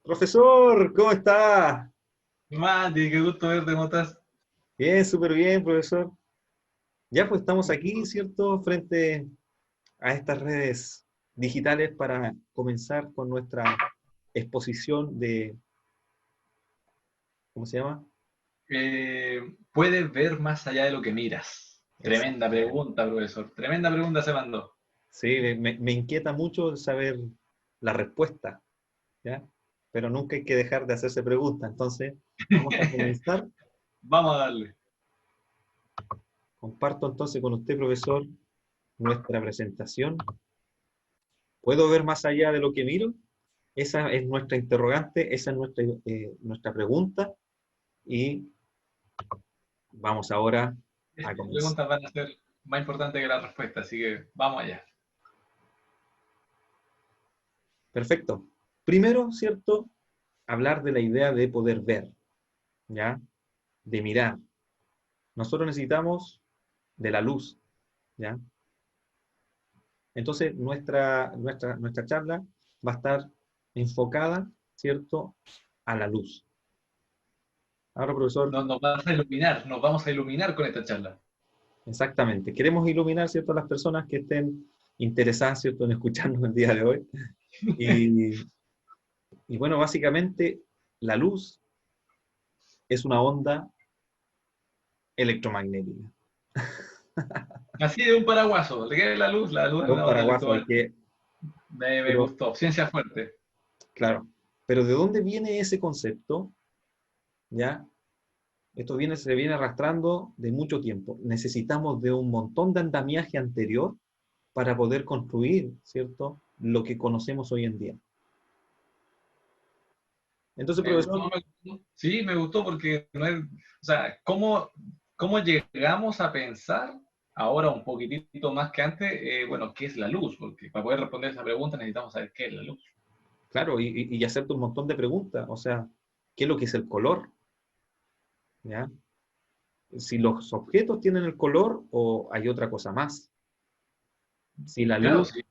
Profesor, ¿cómo está? Mati, qué gusto verte, ¿cómo estás? Bien, súper bien, profesor. Ya pues estamos aquí, ¿cierto? Frente a estas redes digitales para comenzar con nuestra exposición de, ¿cómo se llama? ¿Puedes ver más allá de lo que miras? Tremenda Exactamente. pregunta, profesor. Tremenda pregunta se mandó. Sí, me inquieta mucho saber la respuesta, ¿ya? Pero nunca hay que dejar de hacerse preguntas. Entonces, vamos a comenzar. Vamos a darle. Comparto entonces con usted, profesor, nuestra presentación. ¿Puedo ver más allá de lo que miro? Esa es nuestra interrogante, esa es nuestra pregunta y vamos ahora a Estas comenzar. preguntas van a ser más importantes que la respuesta, así que vamos allá. Perfecto. Primero, ¿cierto? Hablar de la idea de poder ver, ¿ya? De mirar. Nosotros necesitamos de la luz, ¿ya? Entonces, nuestra charla va a estar enfocada, ¿cierto? A la luz. Ahora, profesor, Nos vas a iluminar, nos vamos a iluminar con esta charla. exactamente. Queremos iluminar, ¿cierto? A las personas que estén interesadas, ¿cierto? En escucharnos el día de hoy. Y Y bueno, básicamente la luz es una onda electromagnética. Así de un paraguaso. ¿De qué es la luz es Don una onda Paraguaso, hay electromagnética. que, Me pero gustó. Ciencia fuerte. claro, pero ¿de dónde viene ese concepto? ¿Ya? Se viene arrastrando de mucho tiempo. Necesitamos de un montón de andamiaje anterior para poder construir, ¿cierto? Lo que conocemos hoy en día. Entonces, Me gustó, profesor, me gustó. Sí, me gustó porque no es, o sea, ¿cómo llegamos a pensar ahora un poquitito más que antes, bueno, qué es la luz? Porque para poder responder esa pregunta necesitamos saber qué es la luz. claro, y hacerte un montón de preguntas. O sea, ¿qué es lo que es el color? ¿Ya? Si los objetos tienen el color o hay otra cosa más. Si la Claro, luz sí.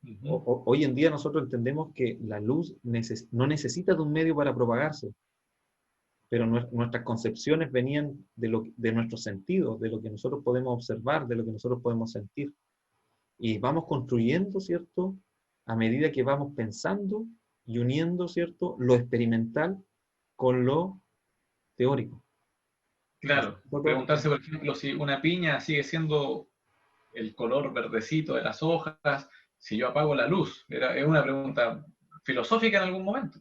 Ujú. hoy en día nosotros entendemos que la luz no necesita de un medio para propagarse, pero nuestras concepciones venían de nuestros sentidos, de lo que nosotros podemos observar, de lo que nosotros podemos sentir. Y vamos construyendo, ¿cierto? A medida que vamos pensando y uniendo, ¿cierto? Lo experimental con lo teórico. Claro. Nosotros, Preguntarse, por ejemplo, si una piña sigue siendo el color verdecito de las hojas, si yo apago la luz. Es una pregunta filosófica en algún momento.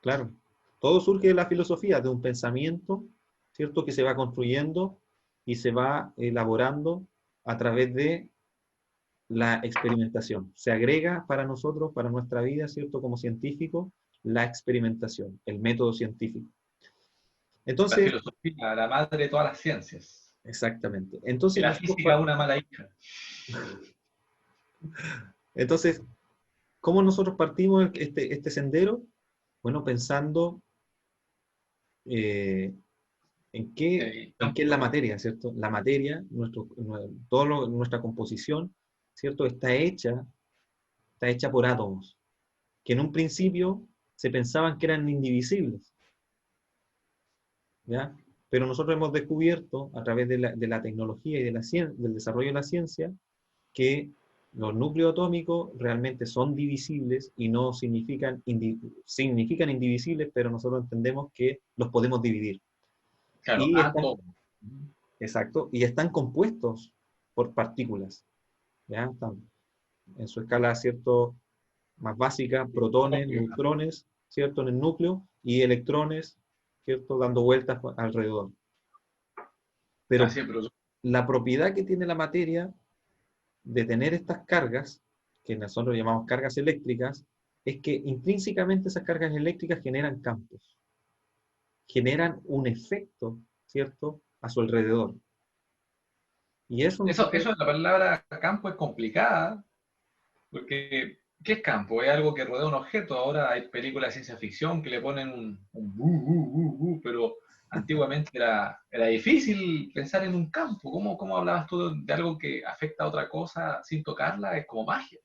claro, todo surge de la filosofía, de un pensamiento, ¿cierto? Que se va construyendo y se va elaborando a través de la experimentación. Se agrega para nosotros, para nuestra vida, ¿cierto? Como científicos, la experimentación, el método científico. La Entonces, filosofía, la madre de todas las ciencias. exactamente. Y Entonces, la física, una mala hija. entonces, ¿cómo nosotros partimos este sendero? Bueno, pensando eh, en qué es la Campo. materia, ¿cierto? La materia, nuestra composición, ¿cierto? Está hecha por átomos, que en un principio se pensaban que eran indivisibles, ¿ya? Pero nosotros hemos descubierto a través de la tecnología y del desarrollo de la ciencia que los núcleos atómicos realmente son divisibles y no significan indivisibles, pero nosotros entendemos que los podemos dividir. Claro, Y están, átomo. exacto, y están compuestos por partículas, ¿ya? Están en su escala, ¿cierto? Más básica, protones, neutrones, ¿cierto? En el núcleo y electrones, ¿cierto? Dando vueltas alrededor. Pero Así es, pero la propiedad que tiene la materia de tener estas cargas, que nosotros llamamos cargas eléctricas, es que intrínsecamente esas cargas eléctricas generan campos, generan un efecto, ¿cierto?, a su alrededor. Y eso nosotros, eso de la palabra campo es complicada, porque ¿qué es campo? Es algo que rodea un objeto. Ahora hay películas de ciencia ficción que le ponen un pero antiguamente era difícil pensar en un campo. ¿Cómo hablabas tú de algo que afecta a otra cosa sin tocarla? Es como magia.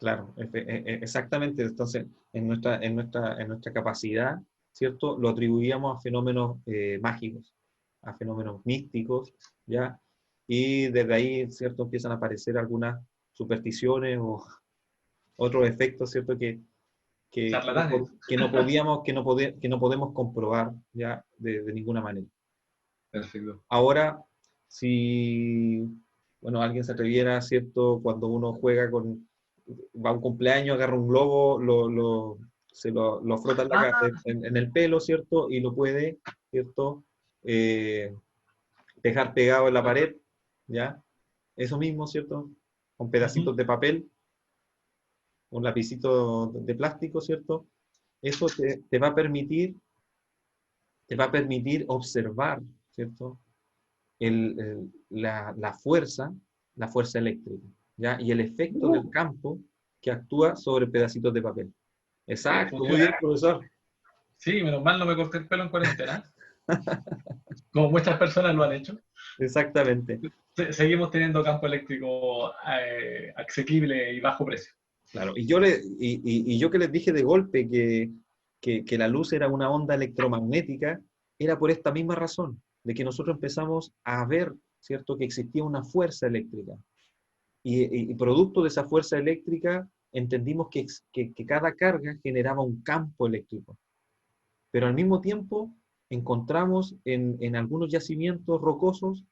Claro, exactamente. Entonces, en nuestra capacidad, ¿cierto? Lo atribuíamos a fenómenos mágicos, a fenómenos místicos, ¿ya? Y desde ahí, ¿cierto? Empiezan a aparecer algunas supersticiones o otros efectos, ¿cierto? Charlatanes. Que no podemos comprobar, ¿ya? De ninguna manera. Perfecto. Ahora, si, bueno, alguien se atreviera, ¿cierto? Cuando uno juega va a un cumpleaños, agarra un globo, lo frota Ah, en el pelo, ¿cierto? Y lo puede, ¿cierto? Eh, Dejar pegado en la pared, ¿ya? Eso mismo, ¿cierto? Con pedacitos ujú. de papel, un lapicito de plástico, ¿cierto? Eso te va a permitir observar, ¿cierto? La fuerza eléctrica, ¿ya? Y el efecto del campo que actúa sobre pedacitos de papel. Exacto, muy Funciona. bien, profesor. Sí, menos mal no me corté el pelo en cuarentena, como muchas personas lo han hecho. Exactamente. Seguimos teniendo campo eléctrico asequible y bajo precio. Claro. Y yo que les dije de golpe que la luz era una onda electromagnética, era por esta misma razón, de que nosotros empezamos a ver, ¿cierto?, que existía una fuerza eléctrica. Y producto de esa fuerza eléctrica entendimos que cada carga generaba un campo eléctrico. Pero al mismo tiempo encontramos en algunos yacimientos rocosos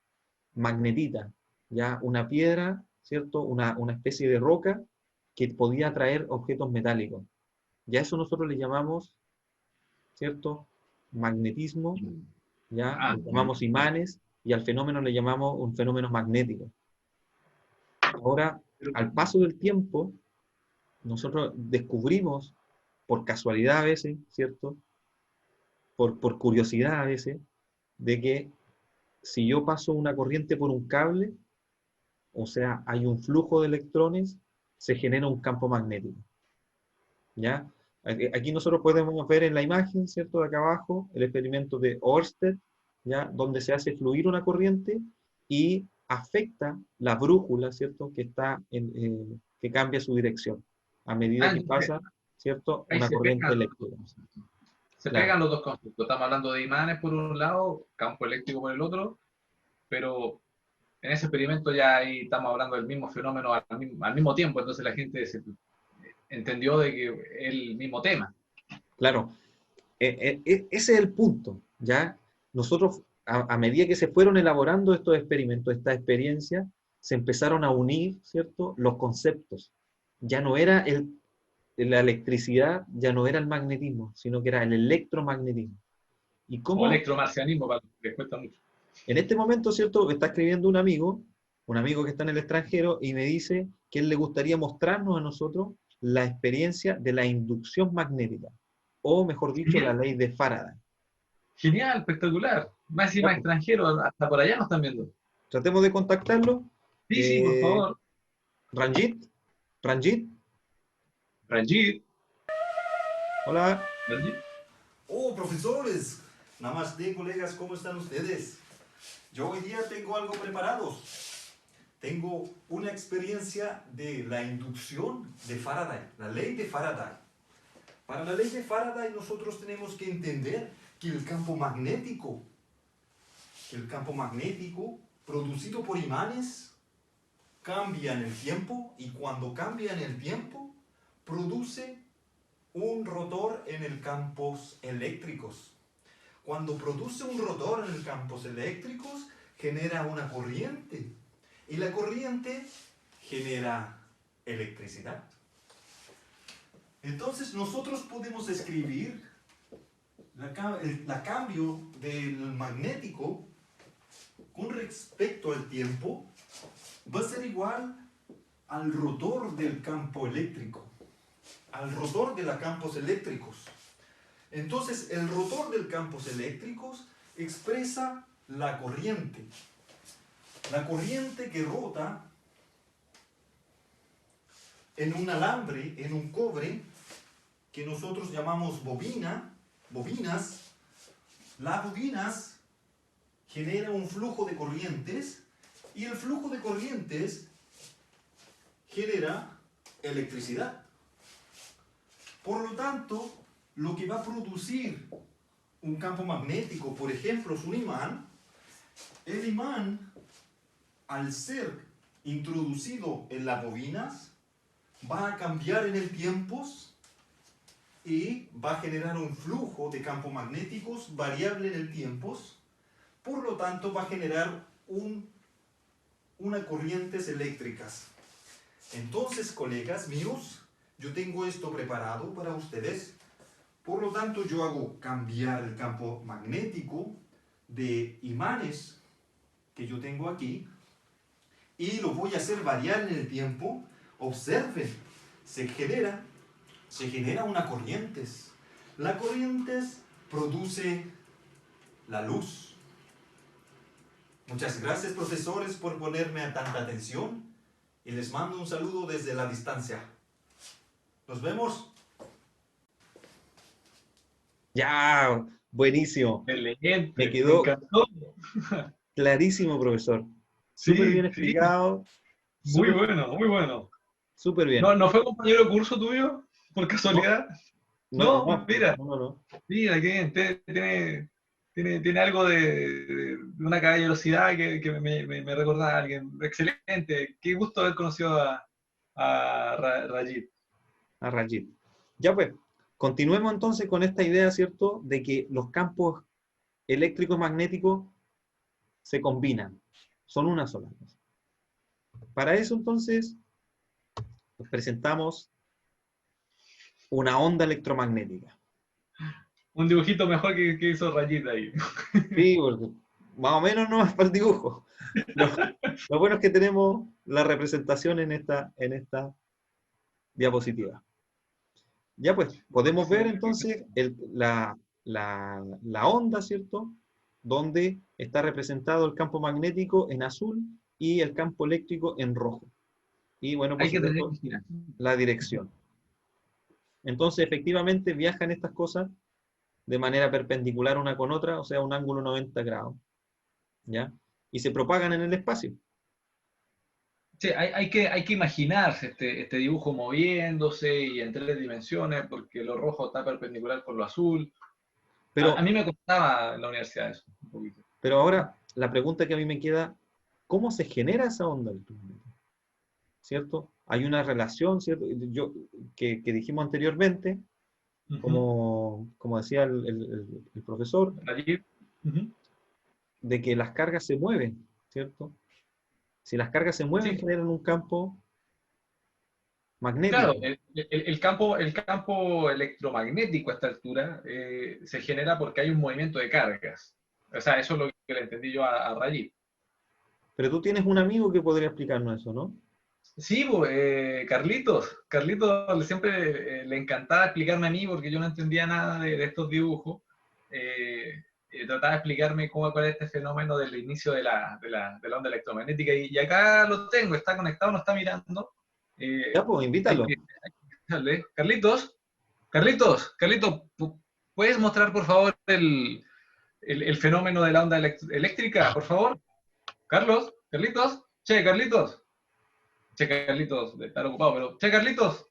magnetita, ya una piedra, ¿cierto? Una especie de roca que podía atraer objetos metálicos. Ya eso nosotros le llamamos, ¿cierto? Magnetismo, ya Ah, le llamamos imanes y al fenómeno le llamamos un fenómeno magnético. Ahora, al paso del tiempo, nosotros descubrimos, por casualidad a veces, ¿cierto? Por curiosidad a veces, de que si yo paso una corriente por un cable, o sea, hay un flujo de electrones, se genera un campo magnético, ¿ya? Aquí nosotros podemos ver en la imagen, ¿cierto? De acá abajo, el experimento de Ørsted, ¿ya? Donde se hace fluir una corriente y afecta la brújula, ¿cierto? Que cambia su dirección a medida que entonces pasa, ¿cierto? ahí Una se corriente pegan los eléctrica. dos conceptos. Se Claro, pegan los dos conceptos. Estamos hablando de imanes por un lado, campo eléctrico por el otro, pero en ese experimento ya ahí estamos hablando del mismo fenómeno al mismo tiempo, entonces la gente entendió de que es el mismo tema. claro. Ese es el punto, ¿ya? Nosotros, a medida que se fueron elaborando estos experimentos, esta experiencia, se empezaron a unir, ¿cierto? Los conceptos. Ya no era la electricidad, ya no era el magnetismo, sino que era el electromagnetismo. Y O cómo electromarcianismo, para los que les cuesta mucho. en este momento, ¿cierto? Me está escribiendo un amigo que está en el extranjero, y me dice que él le gustaría mostrarnos a nosotros la experiencia de la inducción magnética, o mejor dicho, la Genial, ley de Faraday. genial, espectacular. Más y Ya, más pues, extranjeros, hasta por allá nos están viendo. tratemos de contactarlo. Sí, sí, por Eh, favor. Ranjit, Ranjit, Ranjit, hola. Ranjit. Oh, profesores, namaste, colegas, ¿cómo están ustedes? Yo hoy día tengo algo preparado. Tengo una experiencia de la inducción de Faraday, la ley de Faraday. Para la ley de Faraday nosotros tenemos que entender que el campo magnético producido por imanes cambia en el tiempo, y cuando cambia en el tiempo produce un rotor en el campos eléctricos. Cuando produce un rotor en el campos eléctricos, genera una corriente. Y la corriente genera electricidad. Entonces nosotros podemos escribir la cambio del magnético con respecto al tiempo va a ser igual al rotor del campo eléctrico, al rotor de los campos eléctricos. Entonces, el rotor del campos eléctricos expresa la corriente. La corriente que rota en un alambre, en un cobre, que nosotros llamamos bobinas. Las bobinas generan un flujo de corrientes, y el flujo de corrientes genera electricidad. Por lo tanto, lo que va a producir un campo magnético, por ejemplo, es un imán. El imán, al ser introducido en las bobinas, va a cambiar en el tiempo y va a generar un flujo de campos magnéticos variable en el tiempo. Por lo tanto, va a generar unas corrientes eléctricas. Entonces, colegas míos, yo tengo esto preparado para ustedes. Por lo tanto, yo hago cambiar el campo magnético de imanes que yo tengo aquí y lo voy a hacer variar en el tiempo. Observen, se genera una corriente. La corriente produce la luz. Muchas gracias, profesores, por ponerme a tanta atención y les mando un saludo desde la distancia. Nos vemos. Ya, buenísimo. Excelente, Me me quedó encantó. clarísimo, profesor. Súper Sí, bien sí, explicado. muy Súper, bueno, muy bueno. súper ¿No, bien. no fue compañero de curso tuyo, por No, casualidad? no, No, no, mira, no, no. mira, qué bien, tiene algo de una caballerosidad que me recordaba a alguien. Excelente, qué gusto haber conocido a Rajit. A rayito. Ya pues, continuemos entonces con esta idea, ¿cierto?, de que los campos eléctricos magnéticos se combinan, son una sola cosa. Para eso entonces nos presentamos una onda electromagnética. Un dibujito mejor que hizo Rajit ahí. Sí, porque más o menos no es para el dibujo. Lo, lo bueno es que tenemos la representación en esta diapositiva. Ya pues, podemos ver Excelente. entonces la onda, ¿cierto? Donde está representado el campo magnético en azul y el campo eléctrico en rojo. Y bueno, por Hay que tener supuesto, imaginación. la dirección. Entonces, efectivamente, viajan estas cosas de manera perpendicular una con otra, o sea, un ángulo 90 grados, ¿ya? Y se propagan en el espacio. Sí, hay que imaginarse este dibujo moviéndose y en 3 dimensiones, porque lo rojo está perpendicular con lo azul. A Pero, mí me costaba en la universidad eso, un poquito. pero ahora, la pregunta que a mí me queda, ¿cómo se genera esa onda electromagnética? ¿Cierto? Hay una relación, ¿cierto? Que dijimos anteriormente, Ujú. como decía el profesor, Allí. Ujú. de que las cargas se mueven, ¿cierto? Si las cargas se mueven, Sí, generan un campo claro, magnético. el campo electromagnético a esta altura se genera porque hay un movimiento de cargas. O sea, eso es lo que le entendí yo a Rayit. Pero tú tienes un amigo que podría explicarnos eso, ¿no? Sí, pues, Carlitos. Carlitos siempre le encantaba explicarme a mí porque yo no entendía nada de estos dibujos. Trataba de explicarme cuál es este fenómeno del inicio de la onda electromagnética. Y acá lo tengo, está conectado, no está mirando. Ya, pues, Hay invítalo. que darle. Carlitos, ¿puedes mostrar por favor el fenómeno de la onda eléctrica, por favor? Carlitos, che, Carlitos. Che, Carlitos, de estar ocupado, pero. Che, Carlitos.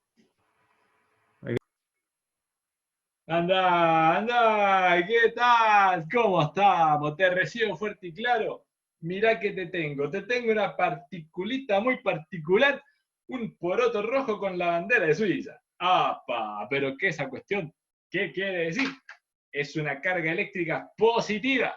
Anda, anda, ¿qué tal? ¿Cómo estamos? Te recibo fuerte y claro. Mirá que te tengo una particulita muy particular, un poroto rojo con la bandera de Suiza. ¡Apa! ¿Pero qué es esa cuestión? ¿Qué quiere decir? Es una carga eléctrica positiva.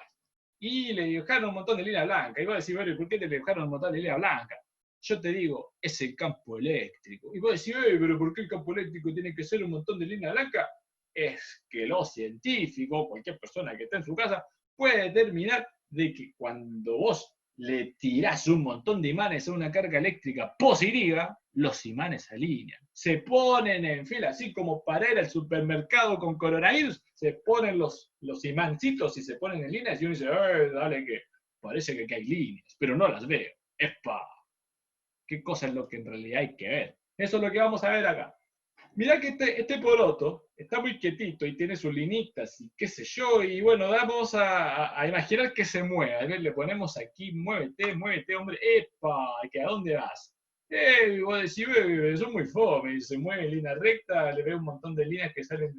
Y le dibujaron un montón de línea blanca. Y vos decís, bueno, ¿y por qué te dibujaron un montón de línea blanca? Yo te digo, es el campo eléctrico. Y vos decís, pero ¿por qué el campo eléctrico tiene que ser un montón de línea blanca? Es que los científicos, cualquier persona que esté en su casa, puede determinar de que cuando vos le tirás un montón de imanes a una carga eléctrica positiva, los imanes se alinean, se ponen en fila, así como para ir al supermercado con coronavirus, se ponen los imancitos y se ponen en líneas y uno dice, dale que parece que aquí hay líneas, pero no las veo. ¡Epa! ¿Qué cosa es lo que en realidad hay que ver? Eso es lo que vamos a ver acá. Mirá que este poroto está muy quietito y tiene sus linitas y qué sé yo, y bueno, vamos a imaginar que se mueve. A ver, le ponemos aquí, muévete, muévete, hombre, ¡epa! ¿Que a dónde vas? Y vos decís, son muy fome, y se mueve en línea recta, le ve un montón de líneas que salen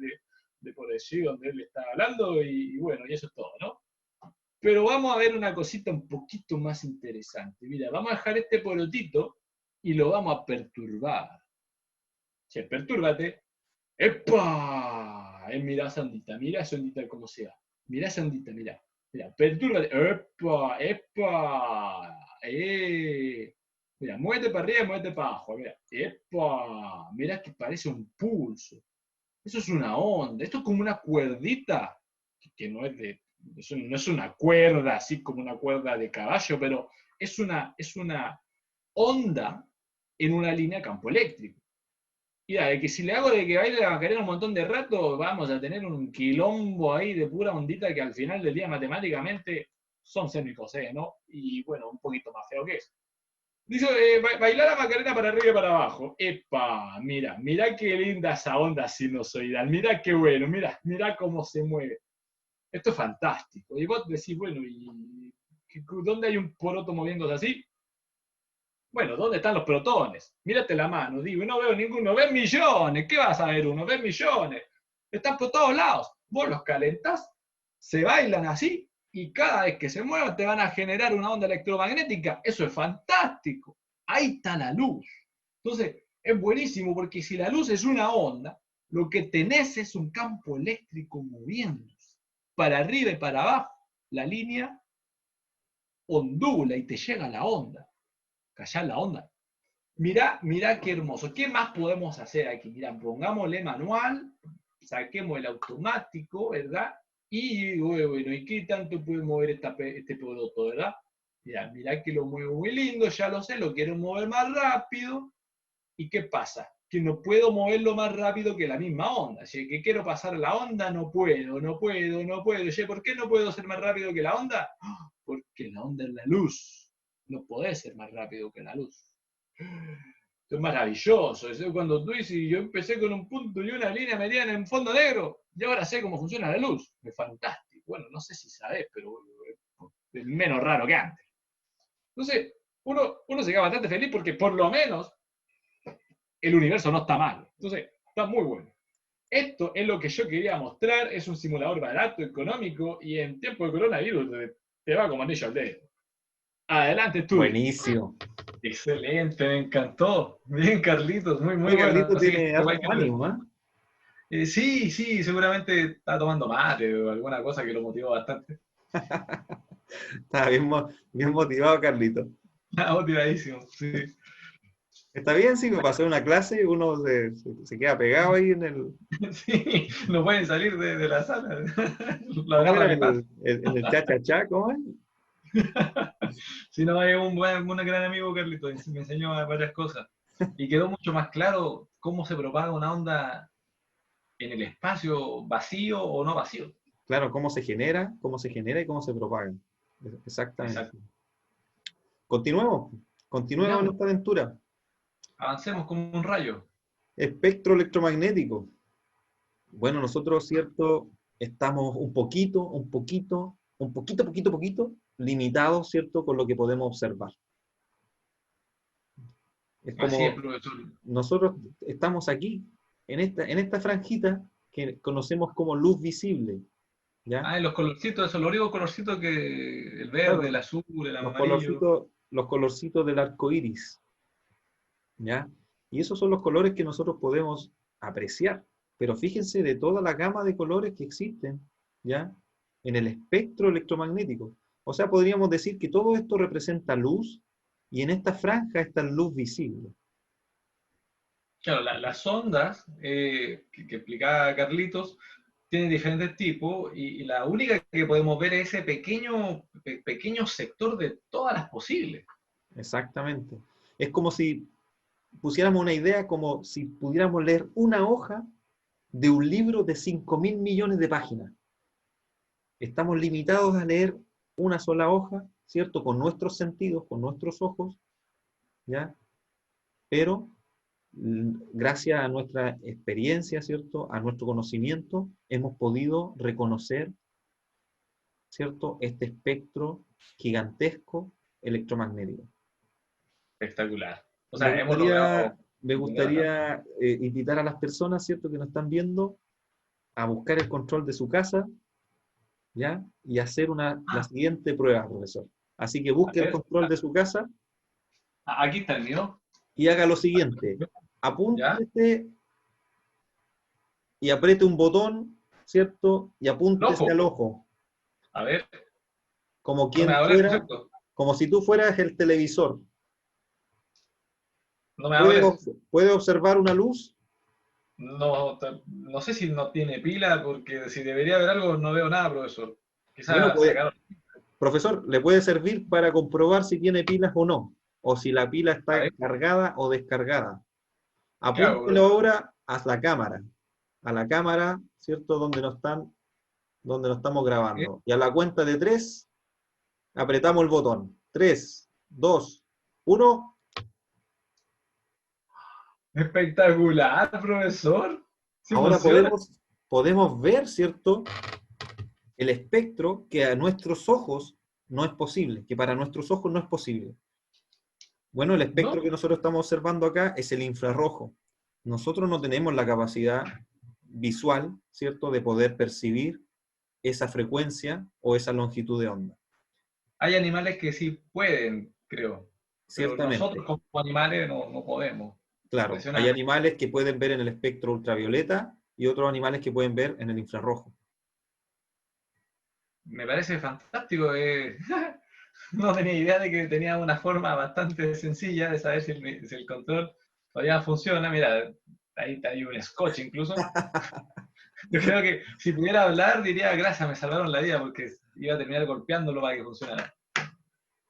de por allí donde él está hablando, y bueno, y eso es todo, ¿no? Pero vamos a ver una cosita un poquito más interesante. Mira, vamos a dejar este porotito y lo vamos a perturbar. Che, pertúrbate. ¡Epa! Mirá esa ondita, mirá esa ondita cómo se va. Mirá esa ondita, mirá. Mirá, pertúrbate. ¡Epa! ¡Epa! Mira, muévete para arriba y muévete para abajo. Mira. ¡Epa! Mirá que parece un pulso. Eso es una onda. Esto es como una cuerdita, que no es de. Eso no es una cuerda así como una cuerda de caballo, pero es una onda en una línea campo eléctrico. Mira, de que si le hago de que baile la Macarena un montón de rato, vamos a tener un quilombo ahí de pura ondita que al final del día matemáticamente son seno y coseno, y bueno, un poquito más feo que eso. Dice, bailar la Macarena para arriba y para abajo. Epa, mira, mira qué linda esa onda sinusoidal, mira qué bueno, mira cómo se mueve. Esto es fantástico. Y vos decís, bueno, ¿y dónde hay un poroto moviéndose así? Bueno, ¿dónde están los protones? Mírate la mano, digo, y no veo ninguno, ves millones, ¿qué vas a ver uno? Ves millones, están por todos lados. Vos los calentás, se bailan así, y cada vez que se muevan te van a generar una onda electromagnética. Eso es fantástico. Ahí está la luz. Entonces, es buenísimo porque si la luz es una onda, lo que tenés es un campo eléctrico moviéndose para arriba y para abajo. La línea ondula y te llega la onda. Callá la onda. Mirá qué hermoso. ¿Qué más podemos hacer aquí? Mirá, pongámosle manual, saquemos el automático, ¿verdad? Y bueno, ¿y qué tanto puede mover este poroto, verdad? Mirá que lo muevo muy lindo, ya lo sé, lo quiero mover más rápido. ¿Y qué pasa? Que no puedo moverlo más rápido que la misma onda. Si que quiero pasar la onda, no puedo. Che, ¿por qué no puedo ser más rápido que la onda? Porque la onda es la luz. No podés ser más rápido que la luz. Esto es maravilloso. Es cuando tú dices, yo empecé con un punto y una línea mediana en fondo negro, y ahora sé cómo funciona la luz. Es fantástico. Bueno, no sé si sabés, pero es menos raro que antes. Entonces, uno se queda bastante feliz porque por lo menos el universo no está mal. Entonces, está muy bueno. Esto es lo que yo quería mostrar. Es un simulador barato, económico, y en tiempo de coronavirus te va como anillo al dedo. Adelante, estudio. Buenísimo. Excelente, me encantó. Bien, Carlitos, muy, muy Este bueno. Carlito Así que tiene harto ánimo, ¿eh? sí, sí, seguramente está tomando mate o alguna cosa que lo motivó bastante. Está bien motivado, Carlito. Está motivadísimo, sí. Está bien, sí, me pasó una clase, uno se queda pegado ahí en el. Sí, no pueden salir de la sala. Lo ¿Cómo agarra era mi paz. en el cha-cha-cha? ¿Cómo es? Sí, no, es un gran amigo, Carlito, me enseñó varias cosas. Y quedó mucho más claro cómo se propaga una onda en el espacio vacío o no vacío. Claro, cómo se genera y cómo se propaga. Exactamente. Exacto. Continuemos en Sigamos, esta aventura. avancemos como un rayo. Espectro electromagnético. Bueno, nosotros, ¿cierto? Estamos poquito, limitados, ¿cierto? Con lo que podemos observar. Es Así es, como profesor. nosotros estamos aquí, en esta franjita que conocemos como luz visible, ¿ya? Ah, y los colorcitos, eso, los únicos colorcitos que el verde, Claro, el azul, el los amarillo. colorcitos del arco iris, ¿ya? Y esos son los colores que nosotros podemos apreciar. Pero fíjense de toda la gama de colores que existen, ¿ya? En el espectro electromagnético. O sea, podríamos decir que todo esto representa luz y en esta franja está luz visible. Claro, las ondas que explicaba Carlitos tienen diferentes tipos y la única que podemos ver es ese pequeño sector de todas las posibles. Exactamente. Es como si pusiéramos una idea, como si pudiéramos leer una hoja de un libro de 5.000 millones de páginas. Estamos limitados a leer una sola hoja, ¿cierto? Con nuestros sentidos, con nuestros ojos, ¿ya? Pero gracias a nuestra experiencia, ¿cierto? A nuestro conocimiento, hemos podido reconocer, ¿cierto? Este espectro gigantesco electromagnético. Espectacular. O sea, hemos logrado... Me gustaría invitar a las personas, ¿cierto?, que nos están viendo a buscar el control de su casa, ¿ya? Y hacer la siguiente prueba, profesor. Así que busque el control de su casa Aquí está el mío. y haga lo siguiente. ¿Ya? Apúntese y apriete un botón, ¿cierto? Y apúntese al ojo. A ver. Como No me va a doler, ¿cierto? como si tú fueras el televisor. No me va a doler. ¿Puede observar una luz? No, no sé si no tiene pila, porque si debería haber algo, no veo nada, profesor. Bueno, Quizás sacaron... profesor, le puede servir para comprobar si tiene pilas o no, o si la pila A está ver, cargada o descargada. ¿qué hago, Apúntelo profesor? ahora a la cámara, ¿cierto? Donde nos estamos ¿Qué? grabando. Y a la cuenta de 3, apretamos el botón. 3, 2, 1. Espectacular, profesor. Sí Ahora funciona. podemos ver, ¿cierto?, el espectro que a nuestros ojos no es posible, que para nuestros ojos no es posible. Bueno, el espectro ¿No? que nosotros estamos observando acá es el infrarrojo. Nosotros no tenemos la capacidad visual, ¿cierto?, de poder percibir esa frecuencia o esa longitud de onda. Hay animales que sí pueden, creo. Pero Ciertamente, nosotros como animales no podemos. claro, hay Impresionante. animales que pueden ver en el espectro ultravioleta y otros animales que pueden ver en el infrarrojo. Me parece fantástico. No tenía idea de que tenía una forma bastante sencilla de saber si el control todavía funciona. Mira, ahí hay un scotch incluso. Yo creo que si pudiera hablar diría gracias, me salvaron la vida porque iba a terminar golpeándolo para que funcionara.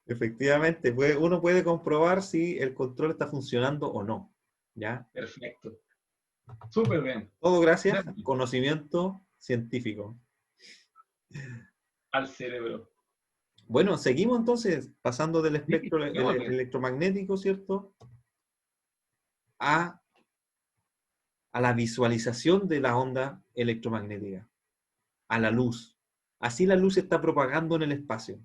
Efectivamente, uno puede comprobar si el control está funcionando o no, ¿ya? Perfecto. Súper bien. Todo gracias al conocimiento científico. Al cerebro. Bueno, seguimos entonces pasando del Sí, espectro démosle. electromagnético, ¿cierto?, a la visualización de la onda electromagnética, a la luz. Así la luz se está propagando en el espacio.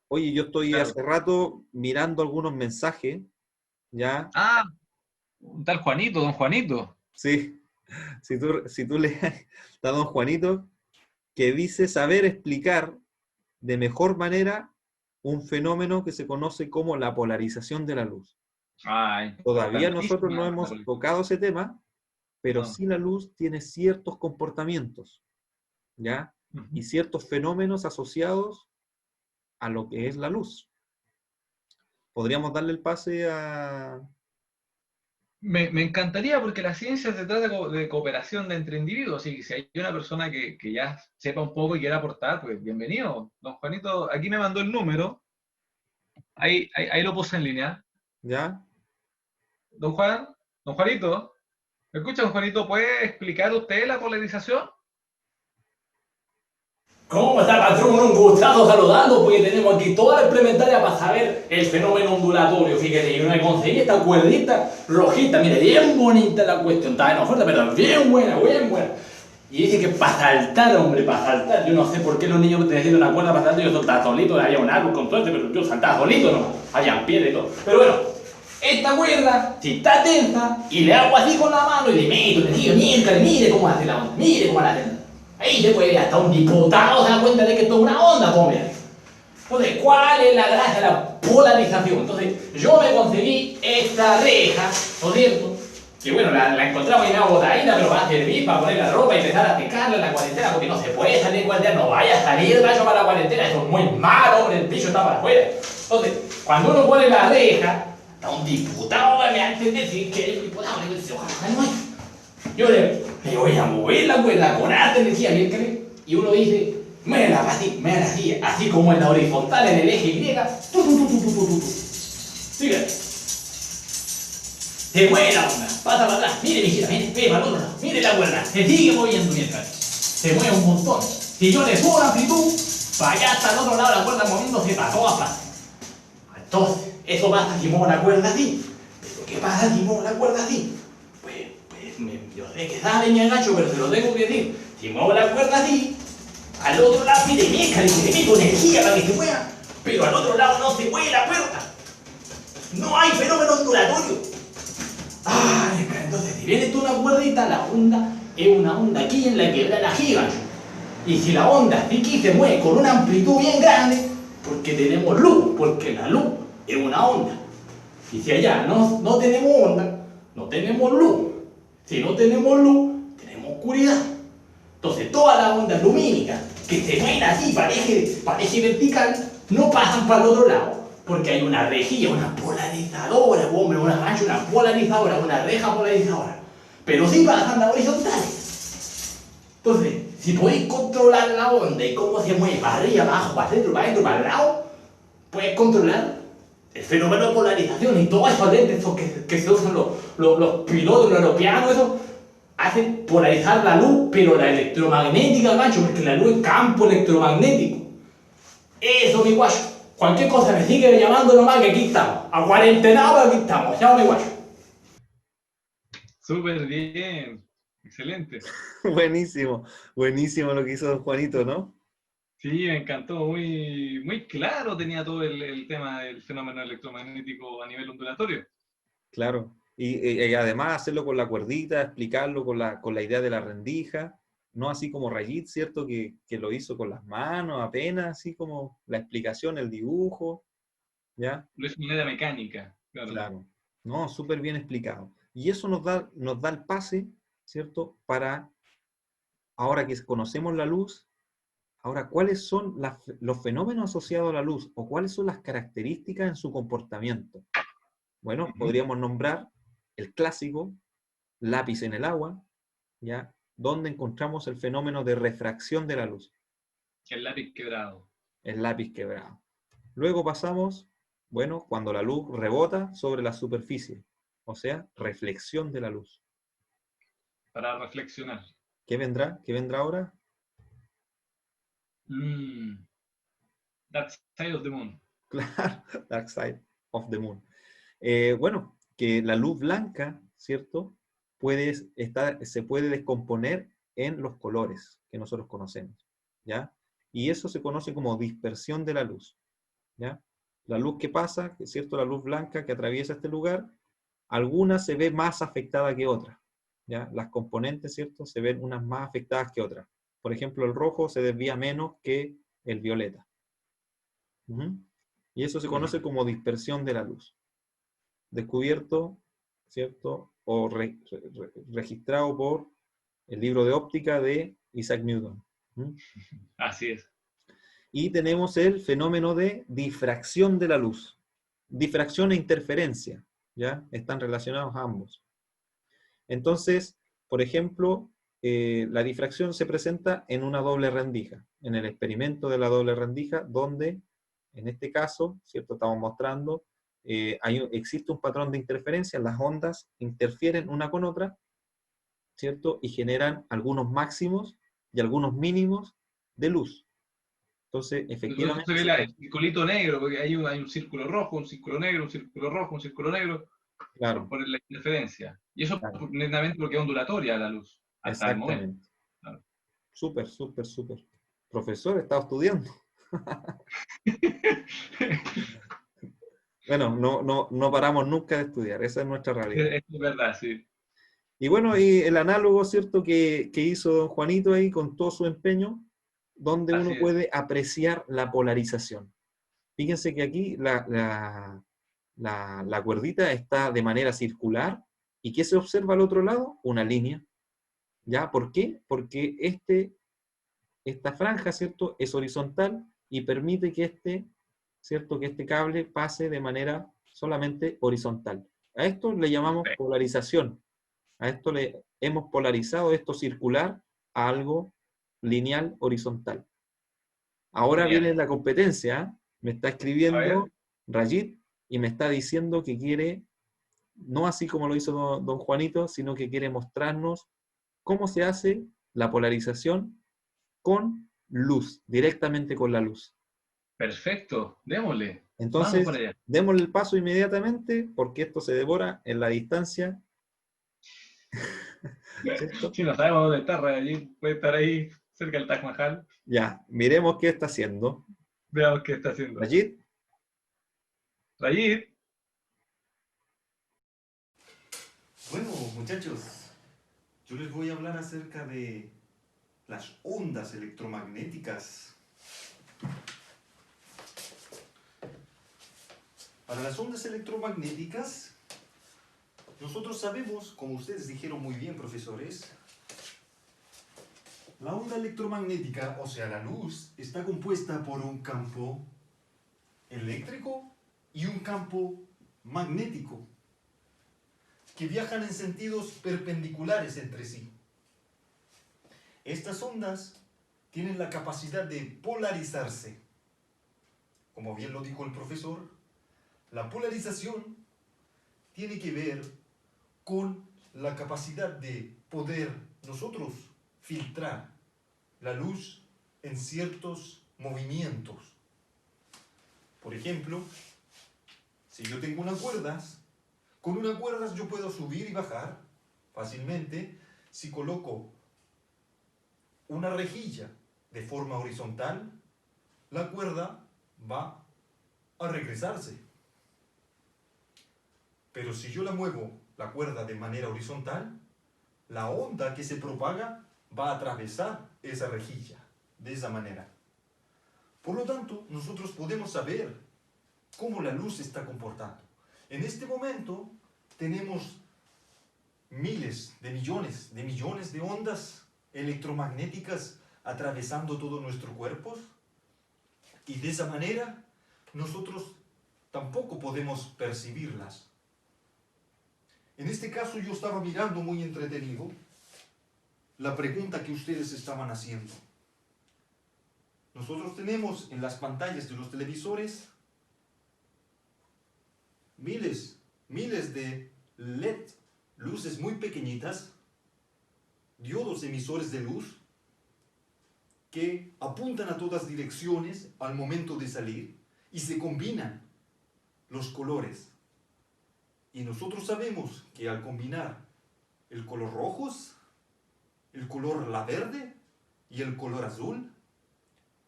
Oye, yo estoy Claro. hace rato mirando algunos mensajes, ¿ya? Ah, un tal Juanito, don Juanito. Sí, si tú lees a don Juanito, que dice saber explicar de mejor manera un fenómeno que se conoce como la polarización de la luz. Ah, Todavía nosotros no importantísima. hemos tocado ese tema, pero No. sí la luz tiene ciertos comportamientos, ¿ya? Y ciertos fenómenos asociados a lo que es la luz. ¿Podríamos darle el pase a...? Me encantaría porque la ciencia se trata de cooperación entre individuos, y si hay una persona que ya sepa un poco y quiera aportar, pues bienvenido. Don Juanito, aquí me mandó el número, ahí lo puse en línea. ¿Ya? Don Juan, don Juanito, ¿me escucha, don Juanito? ¿Puede explicar usted la polarización? ¿Cómo está, patrón? Un gustazo saludando, porque tenemos aquí toda la implementaria para saber el fenómeno ondulatorio. Fíjate, yo me conseguí esta cuerdita rojita, mire, bien bonita la cuestión, está en oferta, pero bien buena, bien buena. Y dice que para saltar, hombre, para saltar. Yo no sé por qué los niños necesitan una cuerda para saltar, yo saltaba solito, había un árbol con suerte, pero yo saltaba solito, no, había piedra y todo. Pero bueno, esta cuerda, si está tensa, y le hago así con la mano y le meto, le digo, miércoles, mire cómo hace la onda, mire cómo la hace. Ahí se puede ver hasta un diputado se da cuenta de que esto es una onda, hombre. Entonces, ¿cuál es la gracia de la polarización? Entonces, yo me conseguí esta reja, ¿no es cierto? Que bueno, la encontramos y me hago botadita, pero va a servir para poner la ropa y empezar a secarla en la cuarentena, porque no se puede salir en cuarentena, no vaya a salir gallo para la cuarentena, eso es muy malo, hombre, el bicho está para afuera. Entonces, cuando uno pone la reja, hasta un diputado me va a entender si que el diputado le dice, ojalá no hay. Yo le voy a mover la cuerda con alta energía, ¿bien crees? Y uno dice, muévela así, así como en la horizontal, en el eje Y, fíjate. Se mueve la onda, pasa para atrás, mire mi hijita, mire para el otro lado, mire la cuerda, se sigue moviendo mientras. Se mueve un montón. Si yo le subo la amplitud, para allá hasta el otro lado la cuerda moviéndose para todas partes. Entonces, eso pasa si muevo la cuerda así. Pero ¿qué pasa si muevo la cuerda así? Yo sé que sabe mi agacho, pero se lo tengo que decir. Si muevo la cuerda así, al otro lado le meto energía para que se mueva, pero al otro lado no se mueve la cuerda. no hay fenómeno ondulatorio. Ay, pero entonces, si viene tú una cuerdita, la onda es una onda aquí en la que da la giga. Y si la onda aquí se mueve con una amplitud bien grande, porque tenemos luz, porque la luz es una onda. Y si allá no tenemos onda, no tenemos luz. Si no tenemos luz, tenemos oscuridad. Entonces todas las ondas lumínicas que se mueven así, parece vertical, no pasan para el otro lado. Porque hay una rejilla, una polarizadora, hombre, una polarizadora, una reja polarizadora. Pero sí pasan las horizontales. Entonces, si podéis controlar la onda y cómo se mueve para arriba, abajo, para adentro, para adentro, para el lado, puedes controlar el fenómeno de polarización y todos esos lentes esos que se usan los pilotos, los aeroplanos, eso, hacen polarizar la luz, pero la electromagnética, macho, porque la luz es campo electromagnético. Eso, mi guacho. Cualquier cosa me sigue llamando nomás que aquí estamos. A cuarentenado, aquí estamos. Chao, mi guacho. Súper bien. Excelente. Buenísimo, buenísimo lo que hizo don Juanito, ¿no? Sí, me encantó. Muy, muy claro tenía todo el tema del fenómeno electromagnético a nivel ondulatorio. Claro. Y además hacerlo con la cuerdita, explicarlo con la idea de la rendija, no así como Rayit, ¿cierto? Que lo hizo con las manos apenas, así como la explicación, el dibujo, ¿ya? Lo es de manera mecánica, claro. Claro. No, súper bien explicado. Y eso nos da el pase, ¿cierto? Para, ahora que conocemos la luz, ahora, ¿cuáles son los fenómenos asociados a la luz o cuáles son las características en su comportamiento? Bueno, podríamos nombrar el clásico lápiz en el agua, ¿ya? Donde encontramos el fenómeno de refracción de la luz, El lápiz quebrado. el lápiz quebrado. Luego pasamos, bueno, cuando la luz rebota sobre la superficie, o sea, reflexión de la luz. Para reflexionar. ¿Qué vendrá? ¿Qué vendrá ahora? That side of the moon. Claro, Dark Side of the Moon. Bueno, que la luz blanca, ¿cierto? Se puede descomponer en los colores que nosotros conocemos, ¿ya? Y eso se conoce como dispersión de la luz, ¿ya? La luz que pasa, ¿cierto? La luz blanca que atraviesa este lugar, algunas se ve más afectada que otras, ¿ya? Las componentes, ¿cierto? Se ven unas más afectadas que otras. Por ejemplo, el rojo se desvía menos que el violeta. Ujú. Y eso se conoce como dispersión de la luz. Descubierto, ¿cierto? O registrado por el libro de óptica de Isaac Newton. ¿Mm? Así es. Y tenemos el fenómeno de difracción de la luz. Difracción e interferencia, ¿ya? Están relacionados ambos. Entonces, por ejemplo, la difracción se presenta en una doble rendija, en el experimento de la doble rendija, donde, en este caso, ¿cierto? Estamos mostrando, existe un patrón de interferencia, las ondas interfieren una con otra, ¿cierto? Y generan algunos máximos y algunos mínimos de luz. Entonces, Entonces se efectivamente, ve el circulito negro, porque hay un círculo rojo, un círculo negro, un círculo rojo, un círculo negro, claro, por la interferencia. Y eso claro, netamente porque es ondulatoria la luz, hasta el momento. exactamente. Claro. Súper, súper, súper. Profesor, estaba estudiando. Bueno, no paramos nunca de estudiar, esa es nuestra realidad. Es verdad, sí. Y bueno, y el análogo, ¿cierto?, que hizo don Juanito ahí con todo su empeño, donde Así uno es. puede apreciar la polarización. Fíjense que aquí la cuerdita está de manera circular, ¿y qué se observa al otro lado? Una línea. ¿Ya? ¿Por qué? Porque esta franja, ¿cierto?, es horizontal y permite ¿cierto?, que este cable pase de manera solamente horizontal. A esto le llamamos Perfecto. polarización. A esto le hemos polarizado esto circular a algo lineal horizontal. Ahora Genial. viene la competencia. ¿Eh? Me está A ver, escribiendo Rayit y me está diciendo que quiere, no así como lo hizo don Juanito, sino que quiere mostrarnos cómo se hace la polarización con luz, directamente con la luz. perfecto, démosle. Vamos para Entonces, allá. démosle el paso inmediatamente porque esto se devora en la distancia. ¿Cierto? Si no sabemos dónde está, allí puede estar ahí cerca del Taj Mahal. Ya, miremos qué está haciendo. Veamos qué está haciendo. Rayit, Rayid, Bueno, muchachos, yo les voy a hablar acerca de las ondas electromagnéticas. Para las ondas electromagnéticas, nosotros sabemos, como ustedes dijeron muy bien, profesores, la onda electromagnética, o sea, la luz, está compuesta por un campo eléctrico y un campo magnético, que viajan en sentidos perpendiculares entre sí. Estas ondas tienen la capacidad de polarizarse. Como bien lo dijo el profesor, la polarización tiene que ver con la capacidad de poder nosotros filtrar la luz en ciertos movimientos. Por ejemplo, si yo tengo unas cuerdas, con unas cuerdas yo puedo subir y bajar fácilmente. Si coloco una rejilla de forma horizontal, la cuerda va a regresarse. Pero si yo la muevo, la cuerda, de manera horizontal, la onda que se propaga va a atravesar esa rejilla de esa manera. Por lo tanto, nosotros podemos saber cómo la luz se está comportando. En este momento tenemos miles de millones de ondas electromagnéticas atravesando todo nuestro cuerpo, y de esa manera nosotros tampoco podemos percibirlas. En este caso yo estaba mirando muy entretenido la pregunta que ustedes estaban haciendo. Nosotros tenemos en las pantallas de los televisores miles de LED, luces muy pequeñitas, diodos emisores de luz, que apuntan a todas direcciones al momento de salir y se combinan los colores. Y nosotros sabemos que al combinar el color rojos, el color la verde y el color azul,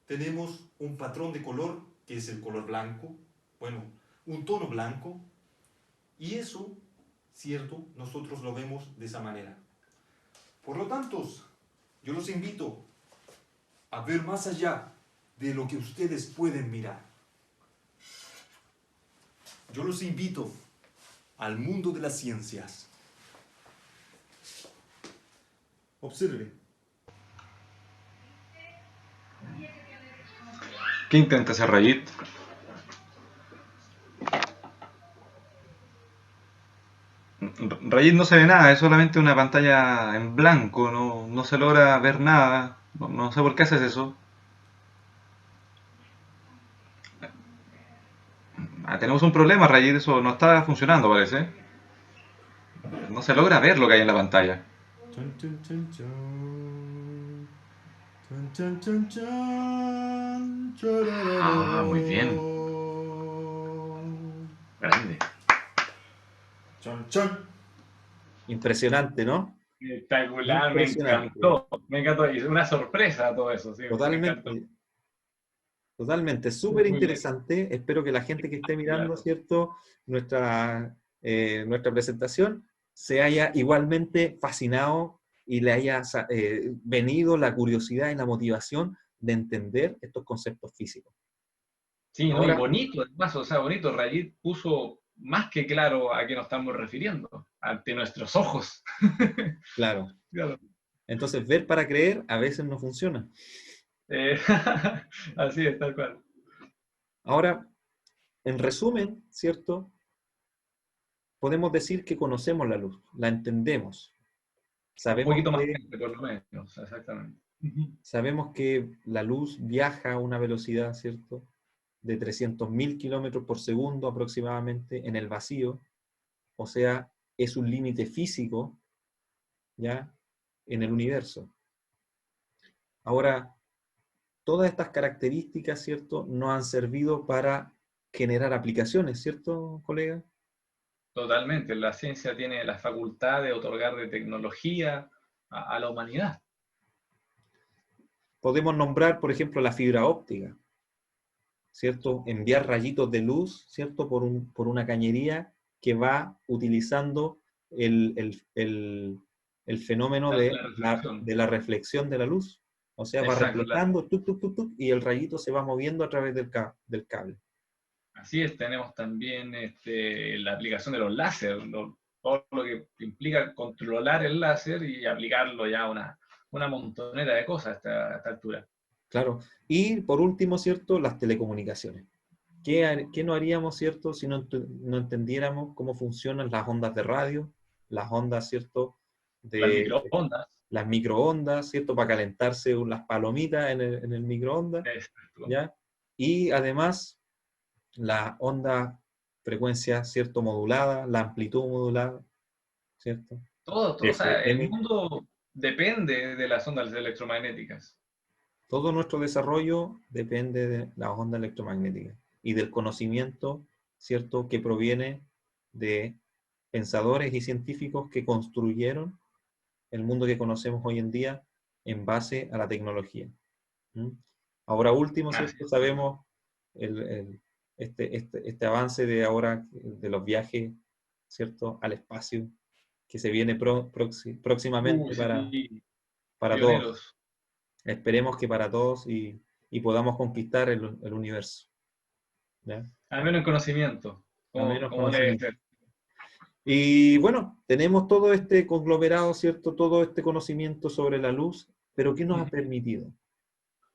tenemos un patrón de color que es el color blanco, bueno, un tono blanco, y eso, cierto, nosotros lo vemos de esa manera. Por lo tanto, yo los invito a ver más allá de lo que ustedes pueden mirar. Yo los invito al mundo de las ciencias. Observe. ¿Qué intenta hacer Rayit? Rayit no se ve nada, es solamente una pantalla en blanco, no se logra ver nada. No sé por qué haces eso. Tenemos un problema, Rayit, eso no está funcionando, parece. No se logra ver lo que hay en la pantalla. Chan, chan, chan, chan. Chan, chan, chan, chan. Ah, muy bien. Grande. Chan, chan. Impresionante, ¿no? Espectacular, me Impresionante. encantó. Me encantó. Es una sorpresa todo eso, sí, me encantó. Totalmente, totalmente. Súper Muy bien. interesante. Espero que la gente que esté mirando, Claro. ¿cierto?, nuestra presentación se haya igualmente fascinado y le haya venido la curiosidad y la motivación de entender estos conceptos físicos. Sí, ¿no? Y Ahora, bonito, además, o sea, bonito. Rayit puso más que claro a qué nos estamos refiriendo, ante nuestros ojos. claro, Claro. entonces ver para creer a veces no funciona. Eh, así es, tal cual. Ahora, en resumen, ¿cierto?, podemos decir que conocemos la luz, la entendemos. Un Sabemos poquito más que, gente, por lo menos, exactamente. sabemos que la luz viaja a una velocidad, ¿cierto?, de 300.000 kilómetros por segundo aproximadamente en el vacío, o sea, es un límite físico, ¿ya?, en el universo. Ahora, todas estas características, ¿cierto?, nos han servido para generar aplicaciones, ¿cierto, colega? Totalmente. La ciencia tiene la facultad de otorgar de tecnología a la humanidad. Podemos nombrar, por ejemplo, la fibra óptica, ¿cierto? Enviar rayitos de luz, ¿cierto?, por una cañería que va utilizando el fenómeno reflexión. de la reflexión de la luz. O sea, va Exacto, reflejando, tuc, tuc, tuc, tuc, y el rayito se va moviendo a través del cable. así es, tenemos también la aplicación de los láser, todo lo que implica controlar el láser y aplicarlo ya a una montonera de cosas a esta altura. Claro. Y por último, ¿cierto? Las telecomunicaciones. ¿Qué no haríamos, ¿cierto? Si no entendiéramos cómo funcionan las ondas de radio, las ondas, ¿cierto? Las De microondas. las microondas, ¿cierto? Para calentarse las palomitas en el microondas, Exacto. ¿ya? Y además, la onda frecuencia, ¿cierto? Modulada, la amplitud modulada, ¿cierto? O sea, el FM. mundo depende de las ondas electromagnéticas. Todo nuestro desarrollo depende de las ondas electromagnéticas y del conocimiento, ¿cierto?, que proviene de pensadores y científicos que construyeron el mundo que conocemos hoy en día en base a la tecnología. ¿Mm? Ahora último, ¿cierto? Sabemos este avance de ahora de los viajes, ¿cierto?, al espacio, que se viene próximamente Sí, para todos. pioneros. Esperemos que para todos y podamos conquistar el universo. ¿Ya? Al menos en conocimiento, Al menos como debe conocimiento. ser. Y bueno, tenemos todo este conglomerado, ¿cierto? Todo este conocimiento sobre la luz, pero ¿qué nos ha permitido?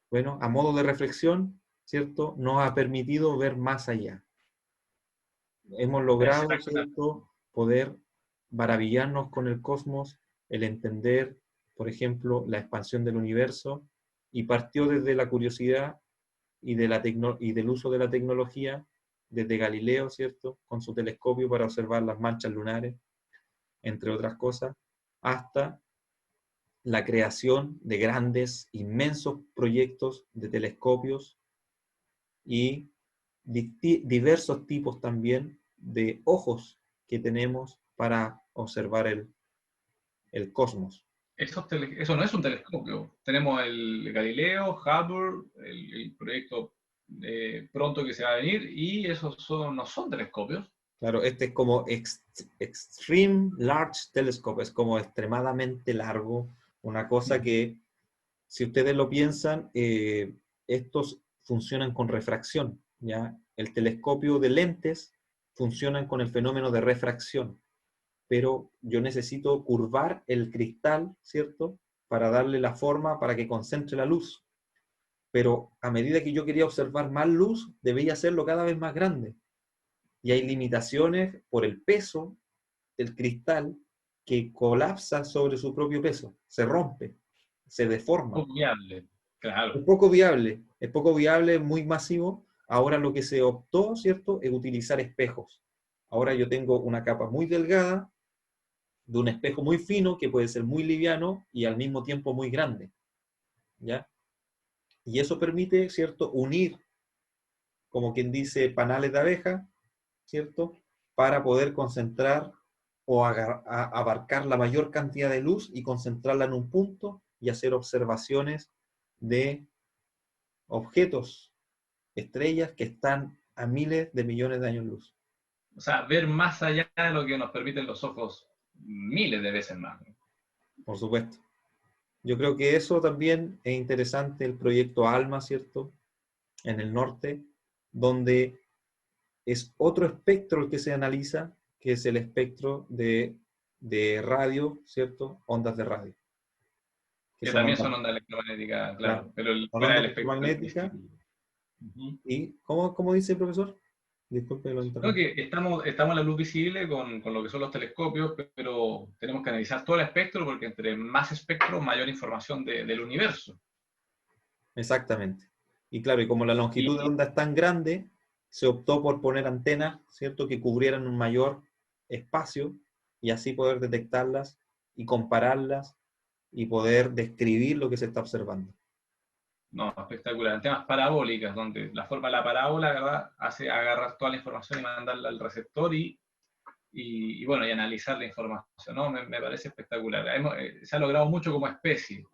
Bueno, a modo de reflexión, ¿cierto? Nos ha permitido ver más allá. Hemos logrado, Exacto. ¿cierto?, poder maravillarnos con el cosmos, el entender, por ejemplo, la expansión del universo, y partió desde la curiosidad y del uso de la tecnología, desde Galileo, ¿cierto?, con su telescopio para observar las manchas lunares, entre otras cosas, hasta la creación de grandes, inmensos proyectos de telescopios y diversos tipos también de ojos que tenemos para observar el cosmos. Eso no es un telescopio. Tenemos el Galileo, Hubble, el proyecto pronto que se va a venir, y esos no son telescopios. Claro, este es como Extreme Large Telescope, es como extremadamente largo, una cosa que, si ustedes lo piensan, estos funcionan con refracción, ¿ya? El telescopio de lentes funcionan con el fenómeno de refracción, pero yo necesito curvar el cristal, ¿cierto?, para darle la forma para que concentre la luz. Pero a medida que yo quería observar más luz, debía hacerlo cada vez más grande. Y hay limitaciones por el peso del cristal que colapsa sobre su propio peso, se rompe, se deforma. Es viable, claro. Es poco viable, muy masivo. Ahora lo que se optó, ¿cierto?, es utilizar espejos. Ahora yo tengo una capa muy delgada de un espejo muy fino que puede ser muy liviano y al mismo tiempo muy grande, ¿ya? Y eso permite, ¿cierto?, unir, como quien dice, panales de abeja, ¿cierto?, para poder concentrar o abarcar la mayor cantidad de luz y concentrarla en un punto y hacer observaciones de objetos, estrellas que están a miles de millones de años luz. O sea, ver más allá de lo que nos permiten los ojos miles de veces más. Por supuesto. Yo creo que eso también es interesante, el proyecto ALMA, ¿cierto?, en el norte, donde es otro espectro el que se analiza, que es el espectro de radio, ¿cierto?, ondas de radio. Que Que son también ondas, son ondas electromagnéticas, claro, claro, pero son fuera ondas del espectro electromagnéticas. visible. Uh-huh. ¿Y cómo dice el profesor? Disculpe, lo Creo interrumpí. que estamos en la luz visible con lo que son los telescopios, pero tenemos que analizar todo el espectro porque entre más espectro, mayor información del universo. Exactamente. Y claro, y como la longitud de Y onda es tan grande, se optó por poner antenas, ¿cierto?, que cubrieran un mayor espacio y así poder detectarlas y compararlas y poder describir lo que se está observando. no, espectacular. En temas parabólicas, donde la forma de la parábola, ¿verdad?, hace agarrar toda la información y mandarla al receptor y bueno, y analizar la información, ¿no? Me parece espectacular. Se ha logrado mucho como especie.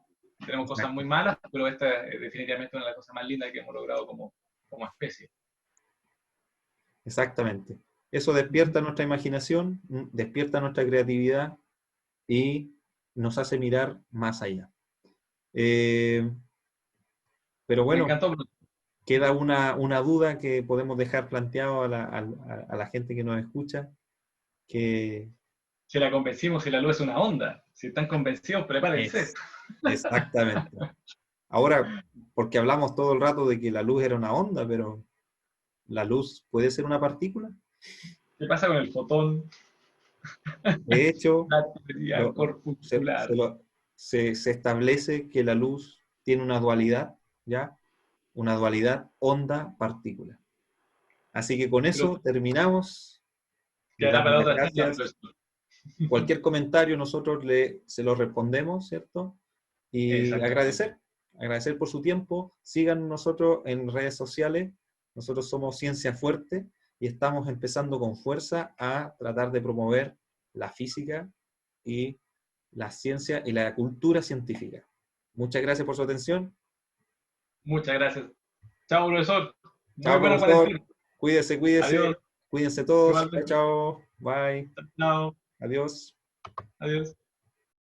Tenemos cosas muy Exacto. malas, pero esta es definitivamente una de las cosas más lindas que hemos logrado como especie. Exactamente. Eso despierta nuestra imaginación, despierta nuestra creatividad y nos hace mirar más allá. Pero Me bueno, encantó, Bruno. queda una duda que podemos dejar planteado a la gente que nos escucha, que Si la convencimos, si la luz es una onda. Si están convencidos, prepárense. es exactamente. Ahora, porque hablamos todo el rato de que la luz era una onda, pero ¿la luz puede ser una partícula? ¿Qué pasa con el fotón? De hecho, La teoría lo- se, corpuscular. se lo- se establece que la luz tiene una dualidad, ¿ya? Una dualidad onda-partícula. Así que con Pero eso terminamos. Les quedará damos para las otra charla, gracias. profesor. Cualquier comentario nosotros se lo respondemos, ¿cierto? Y Exactamente. agradecer por su tiempo. Sigan nosotros en redes sociales. Nosotros somos Ciencia Fuerte y estamos empezando con fuerza a tratar de promover la física y la ciencia y la cultura científica. Muchas gracias por su atención. Muchas gracias. Chao, profesor. Muy Chao, buena profesor. cuarentena. Cuídese, Adiós. cuídese. Cuídense todos. Chao, Igualmente. chao. Bye. Chao. Adiós. Adiós.